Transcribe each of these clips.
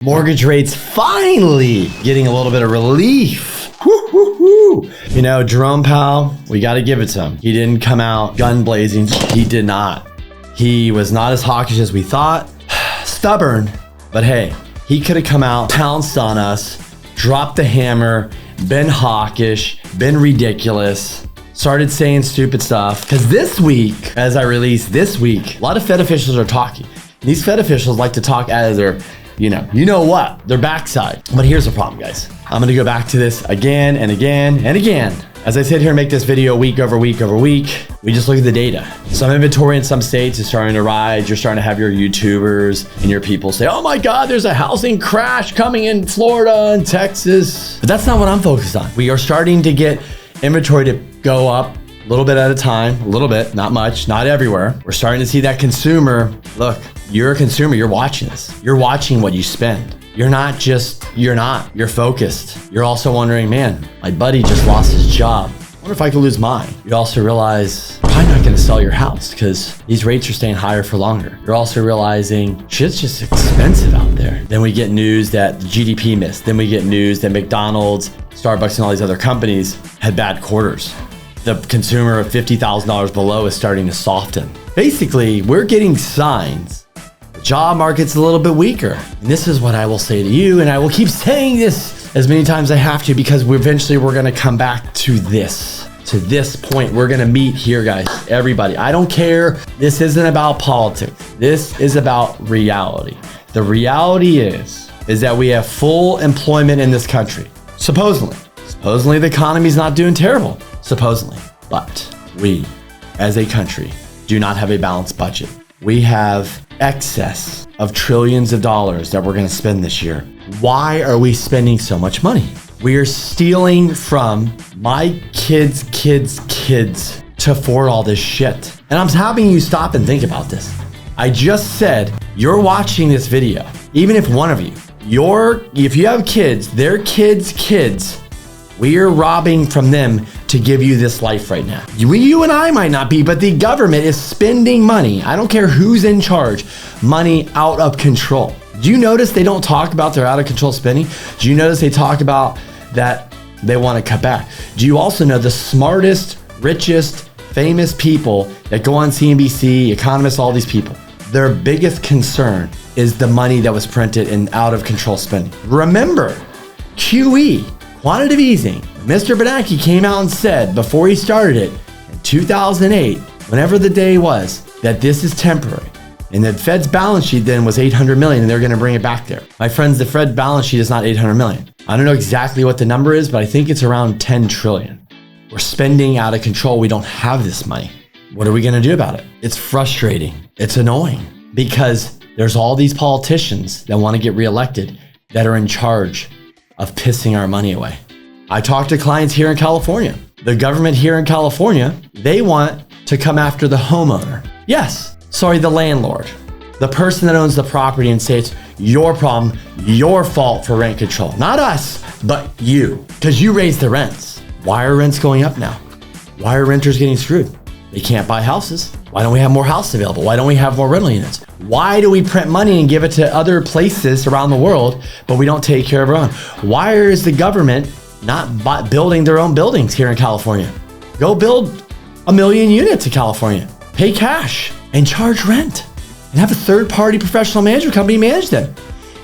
Mortgage rates finally getting a little bit of relief. You know, Jerome Powell, we got to give it to him. He didn't come out gun blazing. He did not. He was not as hawkish as we thought. Stubborn, but hey, he could have come out, pounced on us, dropped the hammer, been hawkish, been ridiculous, started saying stupid stuff. Because this week, as I released this week, a lot of Fed officials are talking. These Fed officials like to talk as their, you know what, their backside. But here's the problem, guys. I'm gonna go back to this again and again and again. As I sit here and make this video week over week over week, we just look at the data. Some inventory in some states is starting to rise. You're starting to have your YouTubers and your people say, oh my God, there's a housing crash coming in Florida and Texas. But that's not what I'm focused on. We are starting to get inventory to go up a little bit at a time, a little bit, not much, not everywhere. We're starting to see that consumer. Look, you're a consumer, you're watching this. You're watching what you spend. You're focused. You're also wondering, man, my buddy just lost his job. I wonder if I could lose mine. You also realize you're probably not gonna sell your house because these rates are staying higher for longer. You're also realizing shit's just expensive out there. Then we get news that the GDP missed. Then we get news that McDonald's, Starbucks, and all these other companies had bad quarters. The consumer of $50,000 below is starting to soften. Basically, we're getting signs. The job market's a little bit weaker. And this is what I will say to you, and I will keep saying this as many times as I have to, because eventually we're gonna come back to this point. We're gonna meet here, guys, everybody. I don't care. This isn't about politics. This is about reality. The reality is that we have full employment in this country. Supposedly the economy's not doing terrible. Supposedly, but we as a country do not have a balanced budget. We have excess of trillions of dollars that we're going to spend this year. Why are we spending so much money? We are stealing from my kids' to afford all this shit. And I'm having you stop and think about this. I just said, you're watching this video. Even if one of you, if you have kids, their kids, we are robbing from them to give you this life right now. You and I might not be, but the government is spending money. I don't care who's in charge, money out of control. Do you notice they don't talk about their out of control spending? Do you notice they talk about that they want to cut back? Do you also know the smartest, richest, famous people that go on CNBC, economists, all these people, their biggest concern is the money that was printed in out of control spending. Remember, QE, quantitative easing. Mr. Bernanke came out and said before he started it in 2008, whenever the day was, that this is temporary. And the Fed's balance sheet then was 800 million, and they're going to bring it back there. My friends, the Fed balance sheet is not 800 million. I don't know exactly what the number is, but I think it's around 10 trillion. We're spending out of control. We don't have this money. What are we going to do about it? It's frustrating. It's annoying because there's all these politicians that want to get reelected that are in charge of pissing our money away. I talk to clients here in California. The government here in California, they want to come after the homeowner. The landlord, the person that owns the property, and say it's your problem, your fault for rent control. Not us, but you, because you raised the rents. Why are rents going up now? Why are renters getting screwed? They can't buy houses. Why don't we have more houses available? Why don't we have more rental units? Why do we print money and give it to other places around the world, but we don't take care of our own? Why is the government not building their own buildings here in California? Go build 1 million units in California. Pay cash and charge rent and have a third-party professional management company manage them.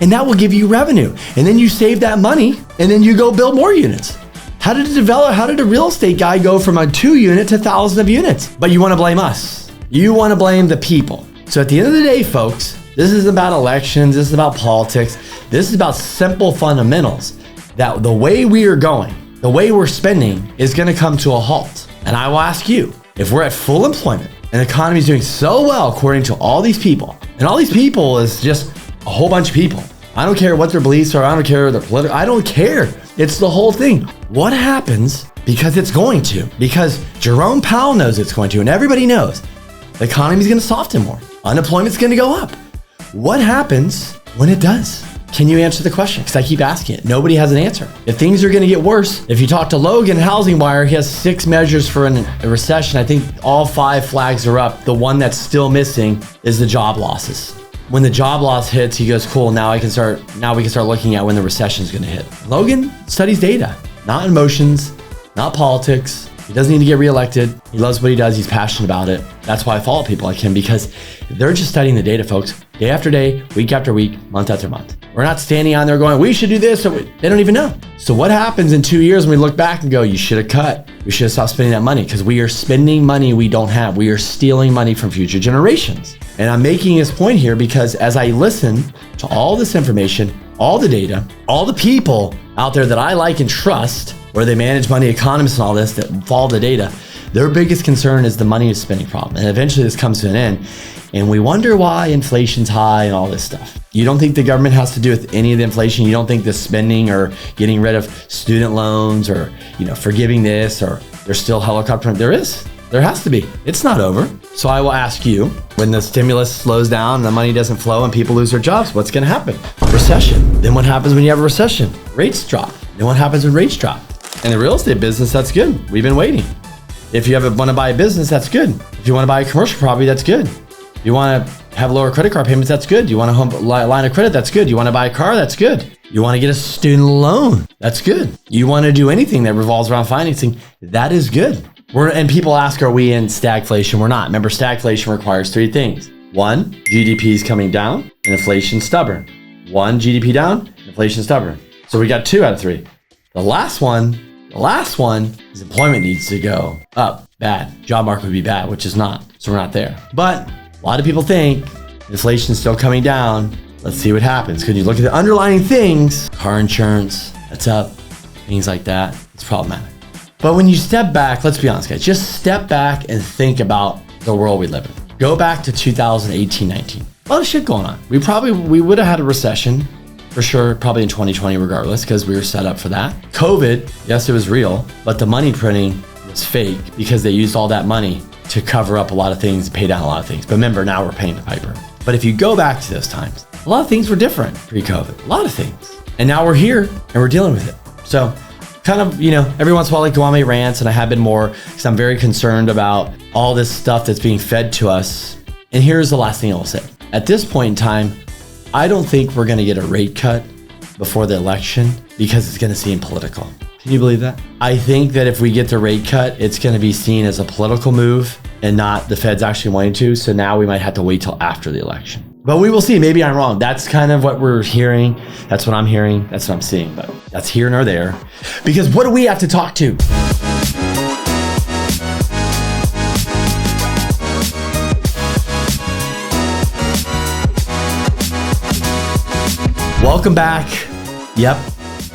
And that will give you revenue. And then you save that money and then you go build more units. How did a real estate guy go from a 2 unit to thousands of units? But you want to blame us. You want to blame the people. So at the end of the day, folks, this is about elections. This is about politics. This is about simple fundamentals that the way we are going, the way we're spending is going to come to a halt. And I will ask you, if we're at full employment and the economy is doing so well according to all these people, and all these people is just a whole bunch of people. I don't care what their beliefs are. I don't care their political. I don't care. It's the whole thing. What happens? Because it's going to. Because Jerome Powell knows it's going to, and everybody knows the economy is going to soften more. Unemployment's going to go up. What happens when it does? Can you answer the question? Because I keep asking it. Nobody has an answer. If things are going to get worse, if you talk to Logan, Housing Wire, he has 6 measures for a recession. I think all 5 flags are up. The one that's still missing is the job losses. when the job loss hits, he goes, cool, now we can start looking at when the recession is going to hit. Logan studies data, not emotions, not politics. He doesn't need to get reelected. He loves what he does. He's passionate about it. That's why I follow people like him, because they're just studying the data, folks, day after day, week after week, month after month. We're not standing on there going, we should do this. They don't even know. So what happens in 2 years when we look back and go, you should have cut. We should have stopped spending that money, because we are spending money we don't have. We are stealing money from future generations. And I'm making this point here because as I listen to all this information, all the data, all the people out there that I like and trust, where they manage money, economists and all this that follow the data, their biggest concern is the money is spending problem. And eventually this comes to an end. And we wonder why inflation's high and all this stuff. You don't think the government has to do with any of the inflation? You don't think the spending or getting rid of student loans or, forgiving this, or there's still helicopter? There is. There has to be. It's not over. So I will ask you, when the stimulus slows down and the money doesn't flow and people lose their jobs, what's going to happen? Recession. Then what happens when you have a recession? Rates drop. Then what happens when rates drop? In the real estate business, that's good. We've been waiting. If you want to buy a business, that's good. If you want to buy a commercial property, that's good. If you want to have lower credit card payments, that's good. You want a line of credit, that's good. You want to buy a car, that's good. You want to get a student loan, that's good. You want to do anything that revolves around financing, that is good. And people ask, are we in stagflation? We're not. Remember, stagflation requires three things. One, GDP is coming down and inflation stubborn. One, GDP down, inflation stubborn. So we got 2 out of 3. The last one is employment needs to go up, bad. Job market would be bad, which is not. So we're not there. But a lot of people think inflation's still coming down. Let's see what happens. Because you look at the underlying things, car insurance, that's up, things like that. It's problematic. But when you step back, let's be honest, guys, just step back and think about the world we live in. Go back to 2018-19. A lot of shit going on. We would have had a recession for sure, probably in 2020 regardless, because we were set up for that. COVID, yes, it was real, but the money printing was fake because they used all that money to cover up a lot of things, pay down a lot of things. But remember, now we're paying the piper. But if you go back to those times, a lot of things were different pre-COVID, a lot of things. And now we're here and we're dealing with it. So kind of, every once in a while I like to go on my rants, and I have been more because I'm very concerned about all this stuff that's being fed to us. And here's the last thing I will say. At this point in time, I don't think we're going to get a rate cut before the election because it's going to seem political. Can you believe that? I think that if we get the rate cut, it's going to be seen as a political move and not the Fed's actually wanting to. So now we might have to wait till after the election. But we will see. Maybe I'm wrong. That's kind of what we're hearing. That's what I'm hearing. That's what I'm seeing. But that's here nor there. Because what do we have to talk to? Welcome back. Yep,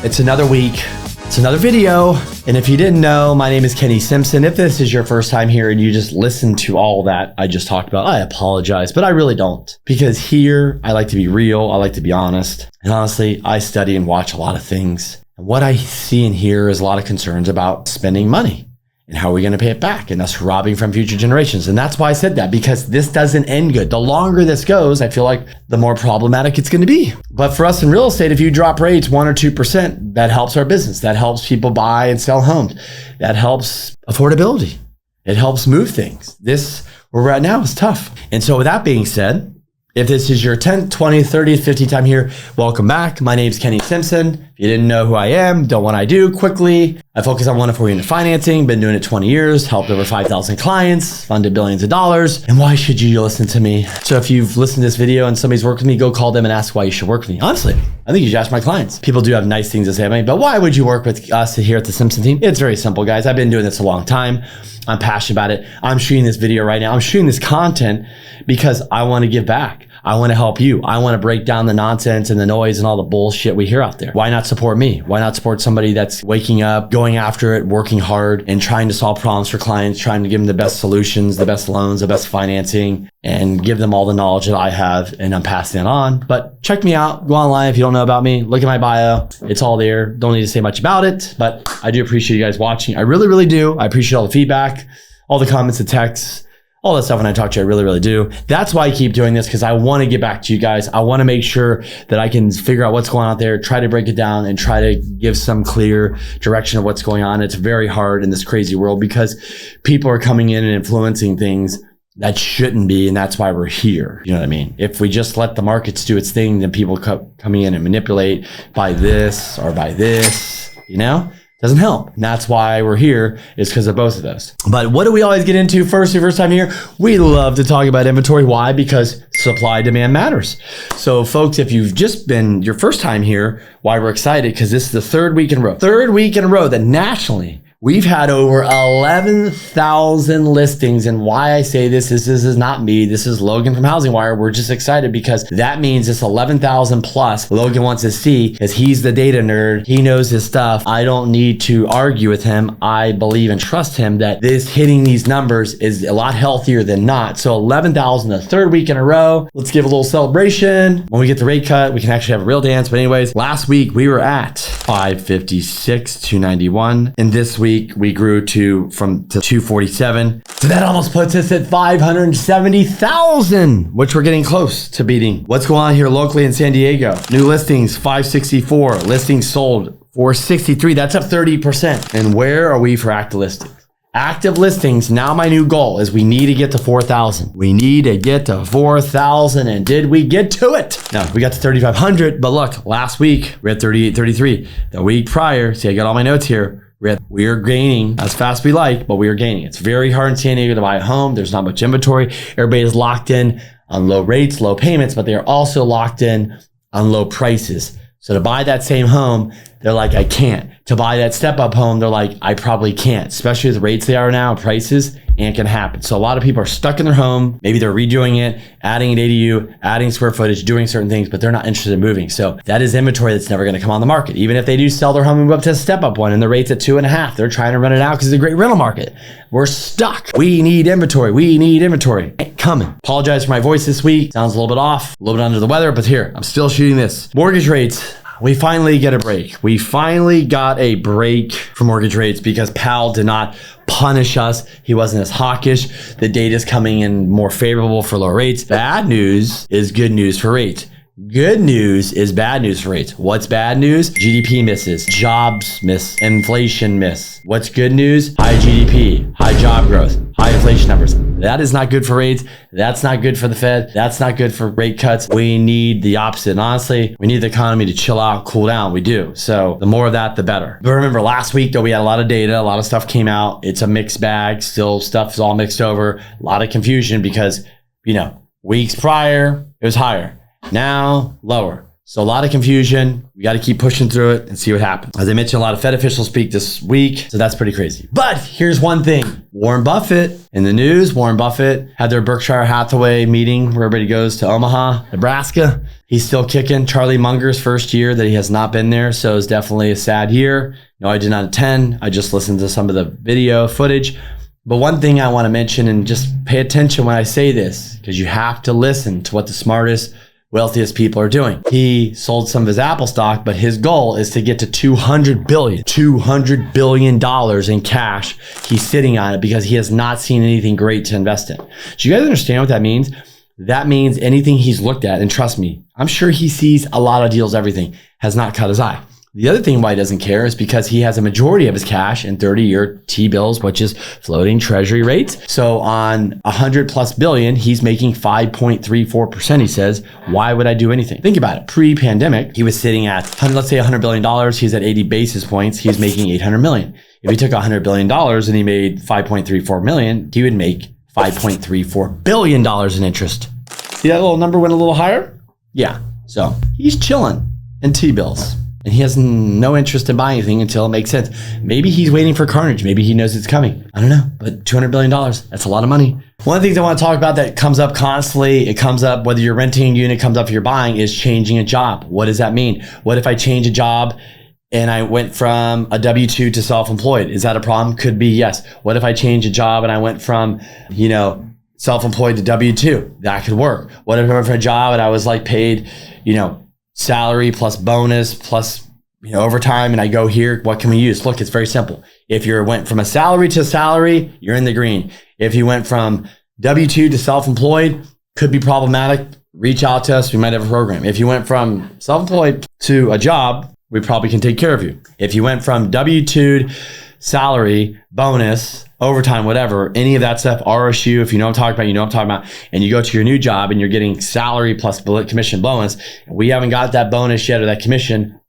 it's another week. It's another video. And if you didn't know, my name is Kenny Simpson. If this is your first time here and you just listened to all that I just talked about, I apologize, but I really don't. Because here, I like to be real. I like to be honest. And honestly, I study and watch a lot of things. And what I see and hear is a lot of concerns about spending money. And how are we going to pay it back? And us robbing from future generations. And that's why I said that, because this doesn't end good. The longer this goes, I feel like the more problematic it's going to be. But for us in real estate, if you drop rates 1 or 2%, that helps our business. That helps people buy and sell homes. That helps affordability. It helps move things. This, where we're at now, is tough. And so with that being said, if this is your 10th, 20th, 30th, 50th time here, welcome back. My name's Kenny Simpson. If you didn't know who I am, don't what I do, quickly. I focus on 1 to 4 unit financing, been doing it 20 years, helped over 5,000 clients, funded billions of dollars. And why should you listen to me? So if you've listened to this video and somebody's worked with me, go call them and ask why you should work with me. Honestly, I think you should ask my clients. People do have nice things to say about me, but why would you work with us here at the Simpson team? It's very simple, guys. I've been doing this a long time. I'm passionate about it. I'm shooting this video right now. I'm shooting this content because I want to give back. I want to help you. I want to break down the nonsense and the noise and all the bullshit we hear out there. Why not support me? Why not support somebody that's waking up, going after it, working hard, and trying to solve problems for clients, trying to give them the best solutions, the best loans, the best financing, and give them all the knowledge that I have, and I'm passing it on. But check me out. Go online if you don't know about me. Look at my bio. It's all there. Don't need to say much about it, but I do appreciate you guys watching. I really, really do. I appreciate all the feedback, all the comments, the texts, all that stuff when I talk to you. I really, really do. That's why I keep doing this, because I want to get back to you guys. I want to make sure that I can figure out what's going on out there, try to break it down, and try to give some clear direction of what's going on. It's very hard in this crazy world because people are coming in and influencing things That shouldn't be, and that's why we're here. You know what I mean? If we just let the markets do its thing, then people come in and manipulate, buy this or buy this, you know? Doesn't help. And that's why we're here, is because of both of those. But what do we always get into first time here? We love to talk about inventory. Why? Because supply demand matters. So folks, if you've just been your first time here, why we're excited, because this is the third week in a row that nationally we've had over 11,000 listings. And why I say this is not me. This is Logan from Housing Wire. We're just excited because that means this 11,000 plus Logan wants to see, because he's the data nerd. He knows his stuff. I don't need to argue with him. I believe and trust him that this hitting these numbers is a lot healthier than not. So 11,000 the third week in a row. Let's give a little celebration. When we get the rate cut, we can actually have a real dance. But anyways, last week we were at 556, 291. And this week we grew to 247. So that almost puts us at 570,000, which we're getting close to beating. What's going on here locally in San Diego? New listings, 564. Listings sold, 463. That's up 30%. And where are we for active listings? Active listings, now my new goal is we need to get to 4,000. We need to get to 4,000. And did we get to it? No, we got to 3,500. But look, last week we had 3833. The week prior, see, I got all my notes here. We are gaining as fast as we like, but we are gaining. It's very hard in San Diego to buy a home. There's not much inventory. Everybody is locked in on low rates, low payments, but they are also locked in on low prices. So to buy that same home, they're like, I can't. To buy that step-up home, they're like, I probably can't. Especially with the rates they are now, prices, ain't gonna happen. So a lot of people are stuck in their home. Maybe they're redoing it, adding an ADU, adding square footage, doing certain things, but they're not interested in moving. So that is inventory that's never gonna come on the market. Even if they do sell their home and move up to a step-up one and the rate's at 2.5, they're trying to rent it out because it's a great rental market. We're stuck. We need inventory. We need inventory. Ain't coming. Apologize for my voice this week. Sounds a little bit off, a little bit under the weather, but here, I'm still shooting this. Mortgage rates. We finally get a break. We finally got a break for mortgage rates because Powell did not punish us. He wasn't as hawkish. The data's coming in more favorable for lower rates. Bad news is good news for rates. Good news is bad news for rates. What's bad news? GDP misses, jobs miss, inflation miss. What's good news? High GDP, high job growth, high inflation numbers. That is not good for rates. That's not good for the Fed. That's not good for rate cuts. We need the opposite. And honestly, we need the economy to chill out, cool down. We do. So the more of that, the better. But remember, last week, though, we had a lot of data. A lot of stuff came out. It's a mixed bag. Still, stuff is all mixed over. A lot of confusion because, weeks prior, it was higher. Now, lower. So a lot of confusion. We got to keep pushing through it and see what happens. As I mentioned, a lot of Fed officials speak this week. So that's pretty crazy. But here's one thing. Warren Buffett in the news. Warren Buffett had their Berkshire Hathaway meeting where everybody goes to Omaha, Nebraska. He's still kicking. Charlie Munger's first year that he has not been there. So it's definitely a sad year. No, I did not attend. I just listened to some of the video footage. But one thing I want to mention, and just pay attention when I say this, because you have to listen to what the smartest, wealthiest people are doing. He sold some of his Apple stock, but his goal is to get to $200 billion in cash. He's sitting on it because he has not seen anything great to invest in. Do you guys understand what that means? That means anything he's looked at, and trust me, I'm sure he sees a lot of deals, everything, has not caught his eye. The other thing why he doesn't care is because he has a majority of his cash in 30-year T-bills, which is floating treasury rates. So on 100 plus billion, he's making 5.34%, he says. Why would I do anything? Think about it. Pre-pandemic, he was sitting at, let's say $100 billion. He's at 80 basis points. He's making 800 million. If he took $100 billion and he made 5.34 million, he would make $5.34 billion in interest. See that little number went a little higher? Yeah. So he's chilling in T-bills. And he has no interest in buying anything until it makes sense. Maybe he's waiting for carnage. Maybe he knows it's coming. I don't know. But $200 billion, that's a lot of money. One of the things I want to talk about that comes up constantly, it comes up whether you're renting a unit, comes up if you're buying, is changing a job. What does that mean? What if I change a job and I went from a W-2 to self-employed? Is that a problem? Could be, yes. What if I change a job and I went from, self-employed to W-2? That could work. What if I went for a job and I was paid, salary plus bonus plus overtime, and I go here, what can we use? Look, it's very simple. If you went from a salary to salary, you're in the green. If you went from W-2 to self-employed, could be problematic. Reach out to us. We might have a program. If you went from self-employed to a job, we probably can take care of you. If you went from W-2 salary, bonus, overtime, whatever, any of that stuff, RSU, if you know what I'm talking about, you know what I'm talking about, and you go to your new job and you're getting salary plus commission bonus, and we haven't got that bonus yet or that commission,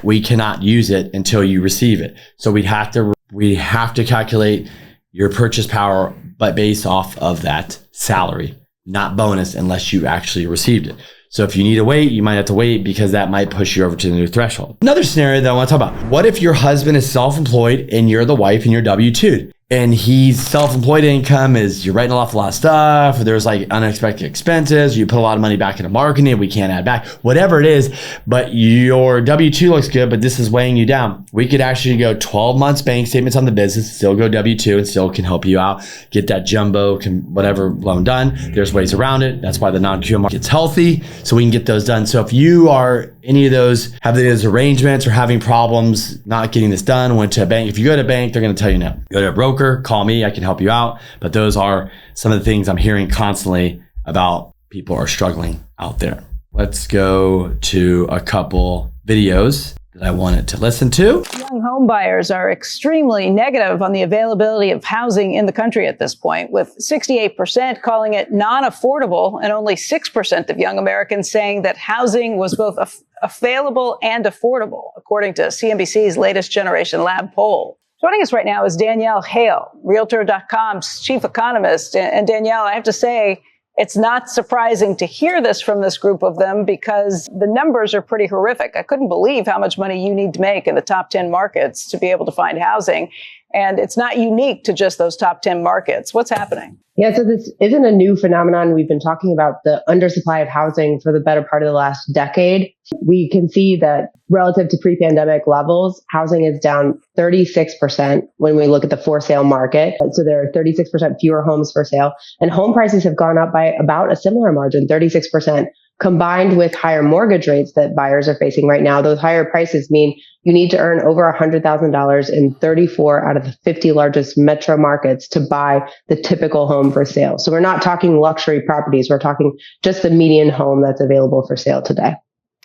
we cannot use it until you receive it. So we have to calculate your purchase power, but based off of that salary, not bonus unless you actually received it. So if you need to wait, you might have to wait because that might push you over to the new threshold. Another scenario that I want to talk about. What if your husband is self-employed and you're the wife and you're W-2'd? And he's self-employed income is you're writing off a lot of stuff, or there's like unexpected expenses, you put a lot of money back into marketing, we can't add back, whatever it is, but your W-2 looks good, but this is weighing you down. We could actually go 12 months bank statements on the business, still go W-2, and still can help you out, get that jumbo, whatever loan done. There's ways around it. That's why the non-QM market's healthy, so we can get those done. So if you are any of those, have those arrangements or having problems not getting this done, went to a bank. If you go to a bank, they're going to tell you no. Go to a broker, call me, I can help you out. But those are some of the things I'm hearing constantly about people are struggling out there. Let's go to a couple videos that I wanted to listen to. Young home buyers are extremely negative on the availability of housing in the country at this point, with 68% calling it non-affordable and only 6% of young Americans saying that housing was both available and affordable, according to CNBC's latest Generation Lab poll. Joining us right now is Danielle Hale, Realtor.com's chief economist. And Danielle, I have to say, it's not surprising to hear this from this group of them because the numbers are pretty horrific. I couldn't believe how much money you need to make in the top 10 markets to be able to find housing. And it's not unique to just those top 10 markets. What's happening? Yeah, so this isn't a new phenomenon. We've been talking about the undersupply of housing for the better part of the last decade. We can see that relative to pre-pandemic levels, housing is down 36% when we look at the for sale market. So there are 36% fewer homes for sale, and home prices have gone up by about a similar margin, 36%. Combined with higher mortgage rates that buyers are facing right now, those higher prices mean you need to earn over $100,000 in 34 out of the 50 largest metro markets to buy the typical home for sale. So we're not talking luxury properties. We're talking just the median home that's available for sale today.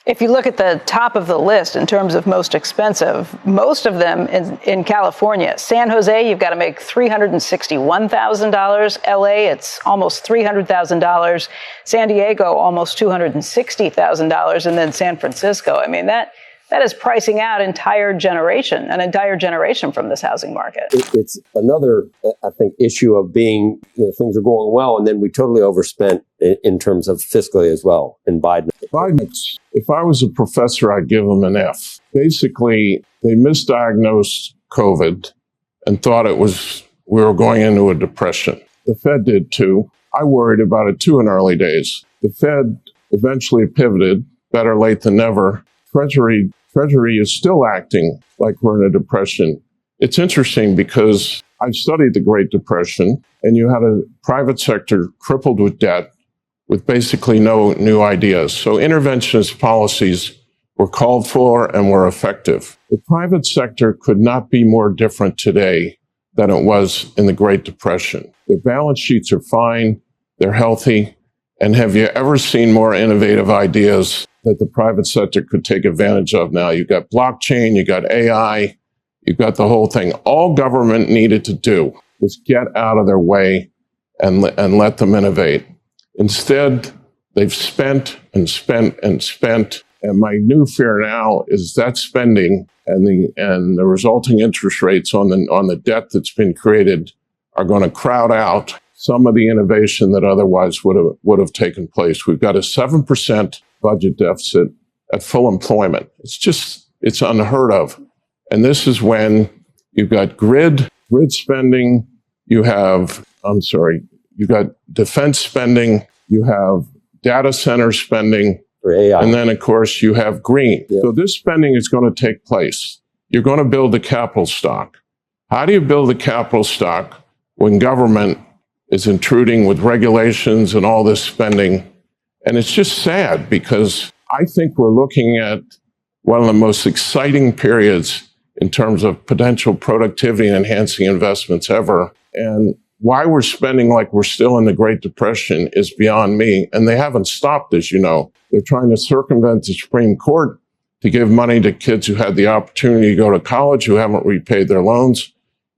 If you look at the top of the list in terms of most expensive, most of them in California. San Jose, you've got to make $361,000. LA, it's almost $300,000. San Diego, almost $260,000. And then San Francisco. I mean, that is pricing out an entire generation from this housing market. It's another, I think, issue of being, things are going well, and then we totally overspent in terms of fiscally as well in Biden. If I was a professor, I'd give them an F. Basically, they misdiagnosed COVID and thought we were going into a depression. The Fed did too. I worried about it too in early days. The Fed eventually pivoted, better late than never. Treasury is still acting like we're in a depression. It's interesting because I've studied the Great Depression, and you had a private sector crippled with debt with basically no new ideas. So interventionist policies were called for and were effective. The private sector could not be more different today than it was in the Great Depression. Their balance sheets are fine, they're healthy, and have you ever seen more innovative ideas that the private sector could take advantage of now? You got blockchain, you got AI, you got the whole thing. All government needed to do was get out of their way and let them innovate. Instead, they've spent and spent and spent. And my new fear now is that spending and the resulting interest rates on the debt that's been created are going to crowd out some of the innovation that otherwise would have taken place. We've got a 7% budget deficit at full employment. It's unheard of. And this is when you've got grid spending, you've got defense spending, you have data center spending, for AI. And then, of course, you have green. Yeah. So this spending is going to take place. You're going to build the capital stock. How do you build the capital stock when government is intruding with regulations and all this spending? And it's just sad because I think we're looking at one of the most exciting periods in terms of potential productivity and enhancing investments ever. And why we're spending like we're still in the Great Depression is beyond me. And they haven't stopped, as you know. They're trying to circumvent the Supreme Court to give money to kids who had the opportunity to go to college, who haven't repaid their loans.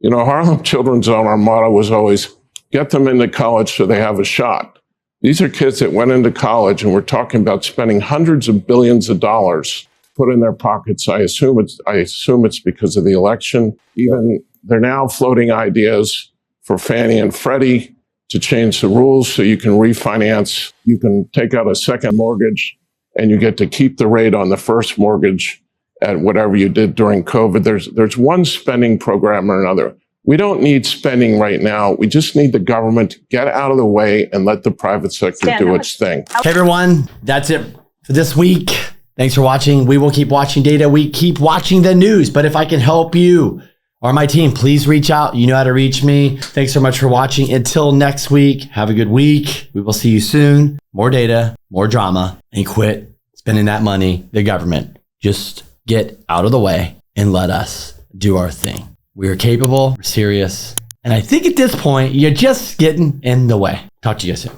Harlem Children's Zone, our motto was always get them into college so they have a shot. These are kids that went into college, and we're talking about spending hundreds of billions of dollars to put in their pockets. I assume it's because of the election. Even they're now floating ideas for Fannie and Freddie to change the rules so you can refinance. You can take out a second mortgage, and you get to keep the rate on the first mortgage at whatever you did during COVID. There's one spending program or another. We don't need spending right now. We just need the government to get out of the way and let the private sector do its thing. Hey, everyone. That's it for this week. Thanks for watching. We will keep watching data. We keep watching the news. But if I can help you or my team, please reach out. You know how to reach me. Thanks so much for watching. Until next week, have a good week. We will see you soon. More data, more drama, and quit spending that money, the government. Just get out of the way and let us do our thing. We are capable, we're serious, and I think at this point, you're just getting in the way. Talk to you guys soon.